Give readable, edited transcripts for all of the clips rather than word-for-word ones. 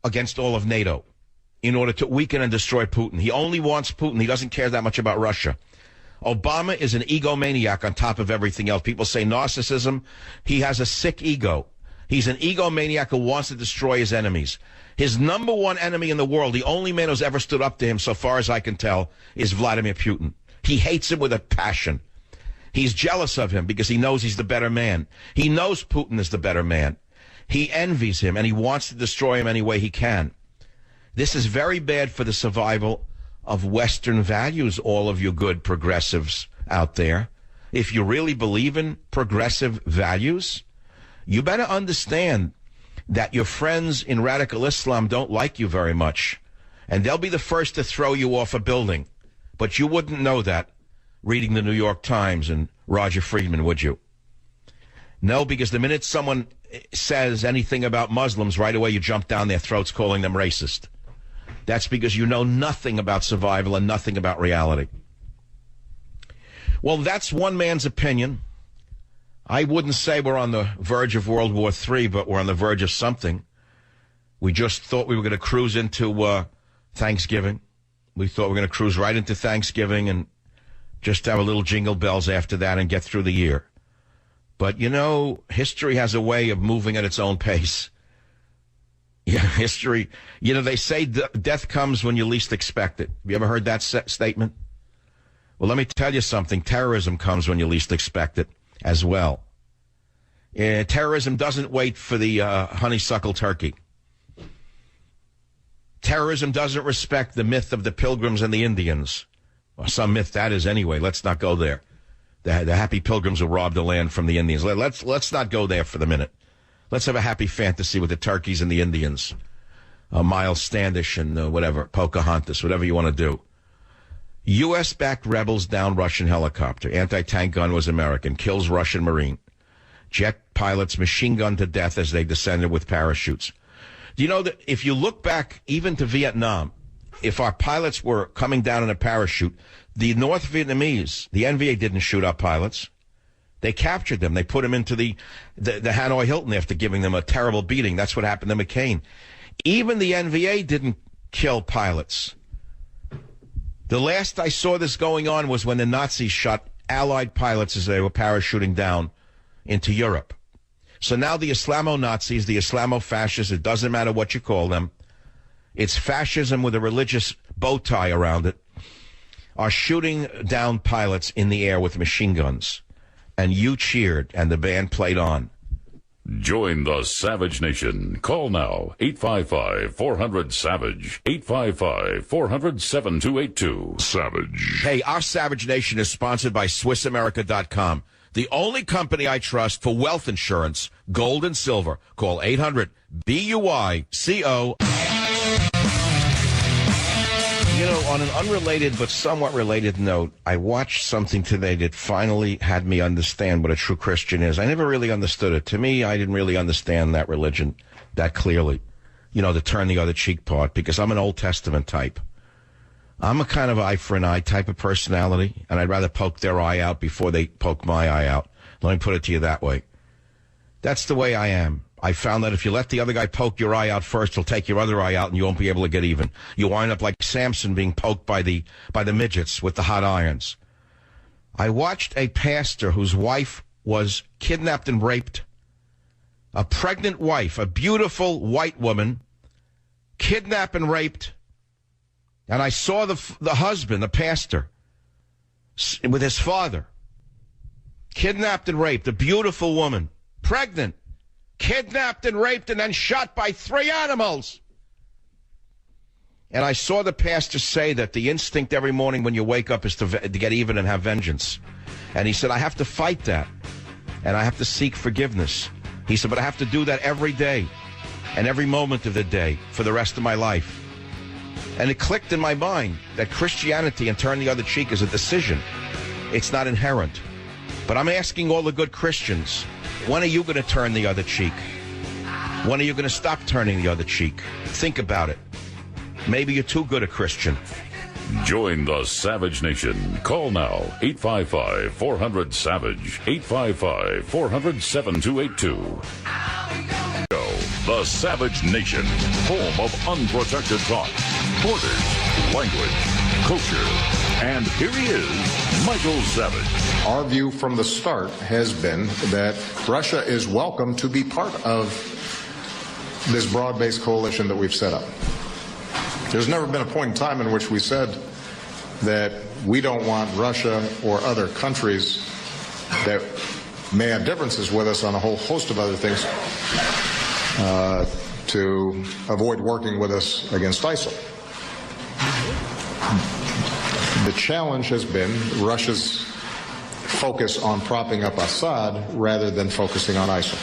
against all of NATO in order to weaken and destroy Putin. He only wants Putin. He doesn't care that much about Russia. Obama is an egomaniac on top of everything else. People say narcissism. He has a sick ego. He's an egomaniac who wants to destroy his enemies. His number one enemy in the world, the only man who's ever stood up to him, so far as I can tell, is Vladimir Putin. He hates him with a passion. He's jealous of him because he knows he's the better man. He knows Putin is the better man. He envies him, and he wants to destroy him any way he can. This is very bad for the survival of Western values, all of you good progressives out there. If you really believe in progressive values, you better understand that your friends in radical Islam don't like you very much, and they'll be the first to throw you off a building. But you wouldn't know that reading the New York Times and Roger Friedman, would you? No, because the minute someone says anything about Muslims, right away you jump down their throats calling them racist. That's because you know nothing about survival and nothing about reality. Well, that's one man's opinion. I wouldn't say we're on the verge of World War III, but we're on the verge of something. We just thought we were going to cruise into Thanksgiving. We thought we were going to cruise right into Thanksgiving and just have a little jingle bells after that and get through the year. But, you know, history has a way of moving at its own pace. Yeah, history, you know, they say death comes when you least expect it. Have you ever heard that statement? Well, let me tell you something. Terrorism comes when you least expect it as well. Terrorism doesn't wait for the honeysuckle turkey. Terrorism doesn't respect the myth of the Pilgrims and the Indians. Well, some myth that is anyway. Let's not go there. The happy Pilgrims who robbed the land from the Indians. Let's not go there for the minute. Let's have a happy fantasy with the turkeys and the Indians. Miles Standish and whatever, Pocahontas, whatever you want to do. U.S.-backed rebels down Russian helicopter. Anti-tank gun was American. Kills Russian Marine. Jet pilots machine gunned to death as they descended with parachutes. Do you know that if you look back even to Vietnam, if our pilots were coming down in a parachute, the North Vietnamese, the NVA didn't shoot up pilots. They captured them. They put them into the Hanoi Hilton after giving them a terrible beating. That's what happened to McCain. Even the NVA didn't kill pilots. The last I saw this going on was when the Nazis shot Allied pilots as they were parachuting down into Europe. So now the Islamo-Nazis, the Islamo-fascists, it doesn't matter what you call them, it's fascism with a religious bow tie around it, are shooting down pilots in the air with machine guns. And you cheered, and the band played on. Join the Savage Nation. Call now, 855-400-SAVAGE, 855-400-7282. Savage. Hey, our Savage Nation is sponsored by SwissAmerica.com, the only company I trust for wealth insurance, gold and silver. Call 800-BUICO. You know, on an unrelated but somewhat related note, I watched something today that finally had me understand what a true Christian is. I never really understood it. To me, I didn't really understand that religion that clearly. You know, the turn the other cheek part, because I'm an Old Testament type. I'm a kind of eye for an eye type of personality, and I'd rather poke their eye out before they poke my eye out. Let me put it to you that way. That's the way I am. I found that if you let the other guy poke your eye out first, he'll take your other eye out and you won't be able to get even. You wind up like Samson being poked by the midgets with the hot irons. I watched a pastor whose wife was kidnapped and raped. A pregnant wife, a beautiful white woman, kidnapped and raped. And I saw the husband, the pastor, with his father, kidnapped and raped, a beautiful woman, pregnant, kidnapped and raped, and then shot by 3 animals. And I saw the pastor say that the instinct every morning when you wake up is to get even and have vengeance. And he said, I have to fight that, and I have to seek forgiveness. He said, but I have to do that every day and every moment of the day for the rest of my life. And it clicked in my mind that Christianity and turn the other cheek is a decision. It's not inherent. But I'm asking all the good Christians, when are you going to turn the other cheek? When are you going to stop turning the other cheek? Think about it. Maybe you're too good a Christian. Join the Savage Nation. Call now, 855-400-SAVAGE, 855-400-7282. The Savage Nation, home of unprotected thought, borders, language, culture. And here he is, Michael Savage. Our view from the start has been that Russia is welcome to be part of this broad-based coalition that we've set up. There's never been a point in time in which we said that we don't want Russia or other countries that may have differences with us on a whole host of other things to avoid working with us against ISIL. The challenge has been Russia's focus on propping up Assad rather than focusing on ISIL.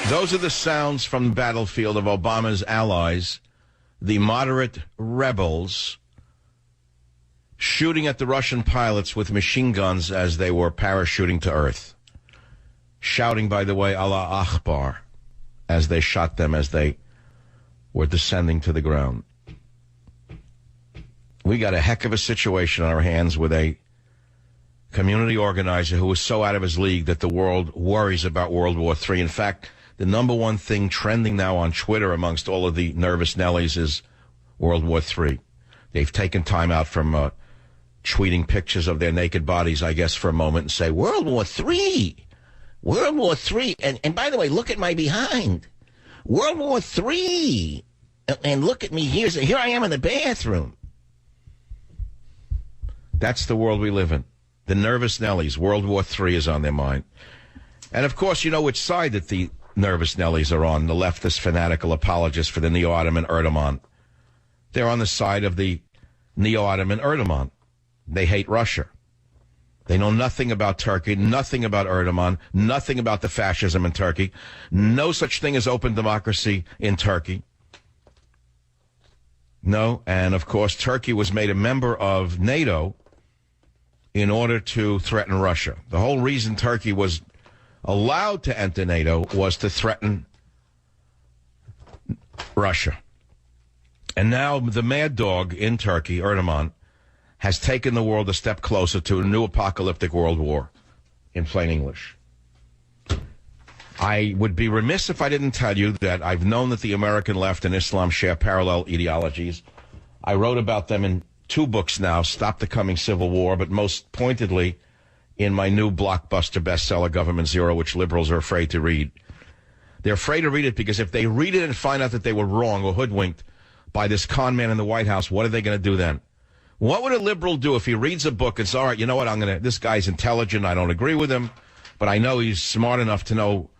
Those are the sounds from the battlefield of Obama's allies, the moderate rebels, shooting at the Russian pilots with machine guns as they were parachuting to Earth. Shouting, by the way, Allah Akbar, as they shot them as they were descending to the ground. We got a heck of a situation on our hands with a community organizer who is so out of his league that the world worries about World War III. In fact, the number one thing trending now on Twitter amongst all of the nervous Nellies is World War III. They've taken time out from tweeting pictures of their naked bodies, I guess, for a moment and say, World War III! World War III! And by the way, look at my behind. World War III! And look at me, here I am in the bathroom. That's the world we live in. The nervous Nellies. World War III is on their mind. And, of course, you know which side that the nervous Nellies are on, the leftist fanatical apologists for the Neo-Ottoman Erdogan. They're on the side of the Neo-Ottoman Erdogan. They hate Russia. They know nothing about Turkey, nothing about Erdogan, nothing about the fascism in Turkey. No such thing as open democracy in Turkey. No, and, of course, Turkey was made a member of NATO in order to threaten Russia. The whole reason Turkey was allowed to enter NATO was to threaten Russia. And now the mad dog in Turkey, Erdogan, has taken the world a step closer to a new apocalyptic world war, in plain English. I would be remiss if I didn't tell you that I've known that the American left and Islam share parallel ideologies. I wrote about them in 2 books now, Stop the Coming Civil War, but most pointedly in my new blockbuster bestseller, Government Zero, which liberals are afraid to read. They're afraid to read it because if they read it and find out that they were wrong or hoodwinked by this con man in the White House, what are they going to do then? What would a liberal do if he reads a book and says, all right, you know what, this guy's intelligent, I don't agree with him, but I know he's smart enough to know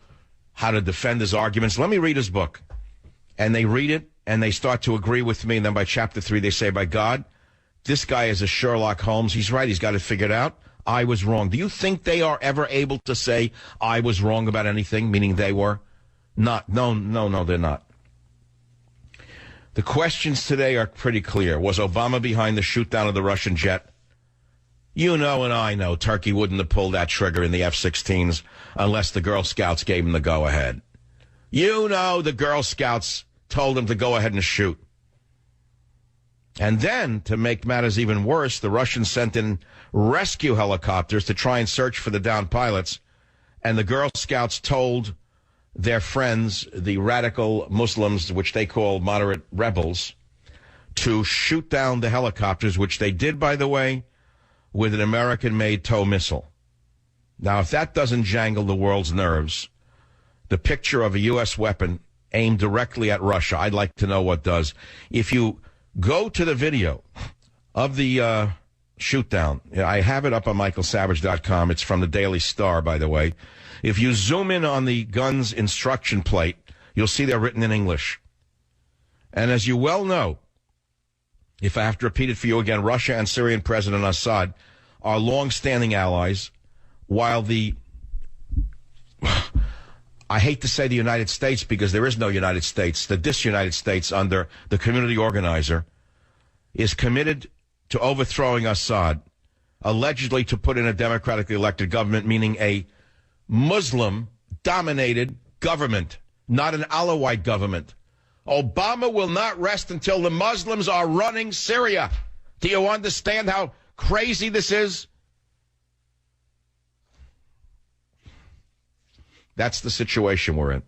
how to defend his arguments. Let me read his book. And they read it, and they start to agree with me, and then by chapter 3, they say, by God, this guy is a Sherlock Holmes. He's right. He's got it figured out. I was wrong. Do you think they are ever able to say, I was wrong about anything, meaning they were? Not. No, they're not. The questions today are pretty clear. Was Obama behind the shoot-down of the Russian jet? You know and I know Turkey wouldn't have pulled that trigger in the F-16s unless the Girl Scouts gave him the go-ahead. You know the Girl Scouts told him to go ahead and shoot. And then, to make matters even worse, the Russians sent in rescue helicopters to try and search for the downed pilots, and the Girl Scouts told their friends, the radical Muslims, which they call moderate rebels, to shoot down the helicopters, which they did, by the way, with an American-made TOW missile. Now, if that doesn't jangle the world's nerves, the picture of a U.S. weapon aimed directly at Russia, I'd like to know what does. If you go to the video of the shoot-down, I have it up on michaelsavage.com. It's from the Daily Star, by the way. If you zoom in on the gun's instruction plate, you'll see they're written in English. And as you well know, if I have to repeat it for you again, Russia and Syrian President Assad are long-standing allies, while I hate to say the United States because there is no United States, the disunited States under the community organizer is committed to overthrowing Assad allegedly to put in a democratically elected government, meaning a Muslim-dominated government, not an Alawite government. Obama will not rest until the Muslims are running Syria. Do you understand how crazy this is? That's the situation we're in.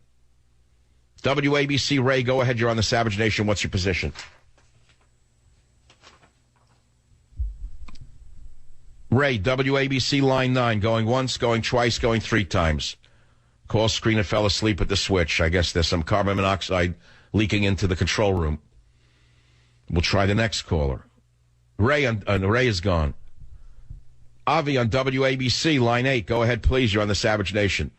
WABC, Ray, go ahead. You're on the Savage Nation. What's your position? Ray, WABC line 9, going once, going twice, going 3 times. Call screener fell asleep at the switch. I guess there's some carbon monoxide leaking into the control room. We'll try the next caller. Ray is gone. Avi on WABC, line 8. Go ahead, please. You're on the Savage Nation.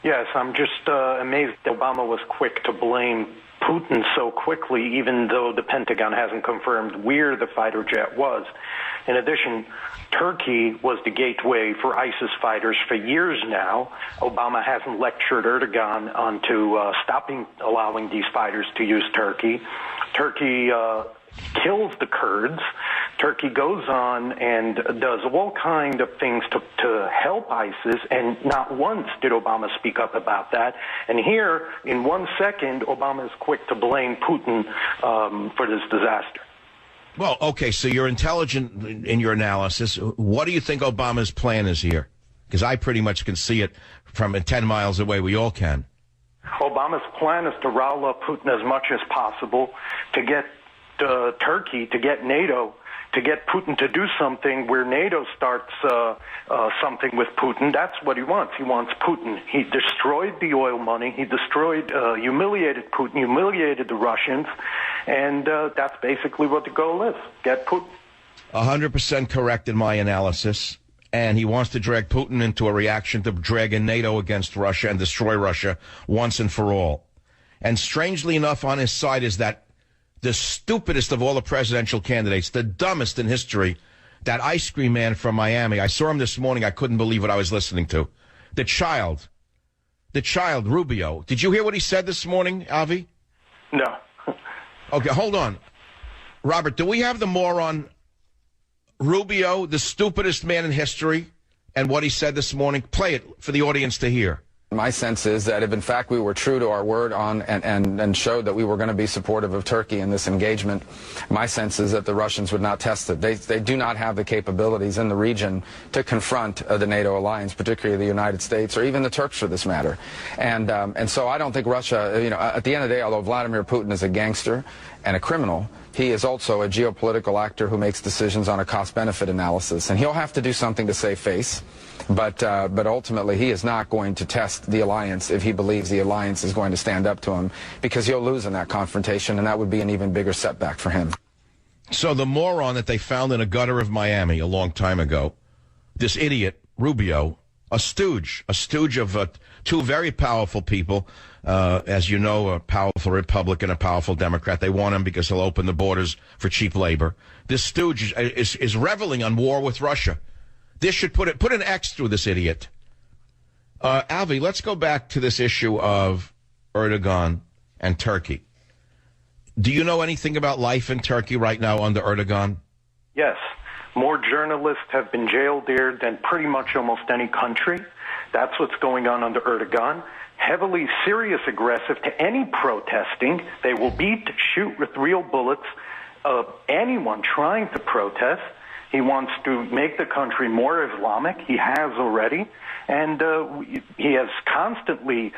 Yes, I'm just amazed that Obama was quick to blame Putin so quickly, even though the Pentagon hasn't confirmed where the fighter jet was. In addition, Turkey was the gateway for ISIS fighters for years now. Obama hasn't lectured Erdogan onto allowing these fighters to use Turkey. Turkey kills the Kurds. Turkey goes on and does all kind of things to help ISIS, and not once did Obama speak up about that. And here, in 1 second, Obama is quick to blame Putin for this disaster. Well, okay, so you're intelligent in your analysis. What do you think Obama's plan is here? Because I pretty much can see it from 10 miles away. We all can. Obama's plan is to rile up Putin as much as possible, to get Turkey, to get NATO, to get Putin to do something where NATO starts something with Putin. That's what he wants. He wants Putin. He destroyed the oil money. He humiliated Putin, humiliated the Russians, and that's basically what the goal is, get Putin. 100% correct in my analysis. And he wants to drag Putin into a reaction to dragging NATO against Russia and destroy Russia once and for all. And strangely enough, on his side is that the stupidest of all the presidential candidates, the dumbest in history, that ice cream man from Miami. I saw him this morning. I couldn't believe what I was listening to. The child, Rubio. Did you hear what he said this morning, Avi? No. Okay, hold on. Robert, do we have the moron Rubio, the stupidest man in history, and what he said this morning? Play it for the audience to hear. My sense is that if, in fact, we were true to our word on and showed that we were going to be supportive of Turkey in this engagement, my sense is that the Russians would not test it. They do not have the capabilities in the region to confront the NATO alliance, particularly the United States or even the Turks for this matter. And so I don't think Russia, at the end of the day, although Vladimir Putin is a gangster and a criminal, he is also a geopolitical actor who makes decisions on a cost-benefit analysis. And he'll have to do something to save face. But ultimately, he is not going to test the alliance if he believes the alliance is going to stand up to him, because he'll lose in that confrontation, and that would be an even bigger setback for him. So the moron that they found in a gutter of Miami a long time ago, this idiot, Rubio, a stooge of 2 very powerful people, as you know, a powerful Republican, a powerful Democrat. They want him because he'll open the borders for cheap labor. This stooge is reveling on war with Russia. This should put an X through this idiot. Avi, let's go back to this issue of Erdogan and Turkey. Do you know anything about life in Turkey right now under Erdogan? Yes. More journalists have been jailed there than pretty much almost any country. That's what's going on under Erdogan. Heavily serious aggressive to any protesting. They will beat, shoot with real bullets anyone trying to protest. He wants to make the country more Islamic. He has already. And he has constantly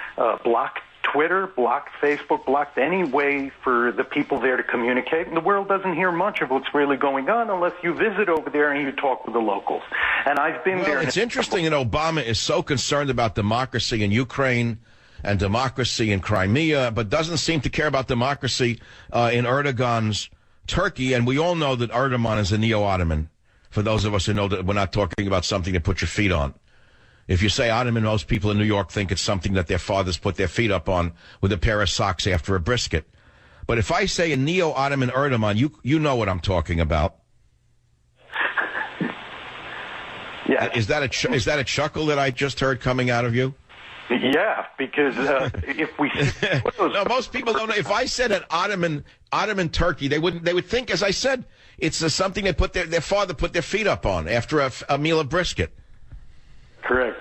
blocked Twitter, blocked Facebook, blocked any way for the people there to communicate. And the world doesn't hear much of what's really going on unless you visit over there and you talk with the locals. And I've been there. It's interesting that Obama is so concerned about democracy in Ukraine and democracy in Crimea, but doesn't seem to care about democracy in Erdogan's Turkey. And we all know that Erdogan is a neo-Ottoman. For those of us who know that we're not talking about something to put your feet on. If you say Ottoman, most people in New York think it's something that their fathers put their feet up on with a pair of socks after a brisket. But if I say a neo-Ottoman Erdogan, you know what I'm talking about. Yeah. Is that a chuckle that I just heard coming out of you? Yeah, because if we no, most people don't know. If I said an Ottoman Turkey, they would think, as I said, It's something they put their father put their feet up on after a meal of brisket. Correct.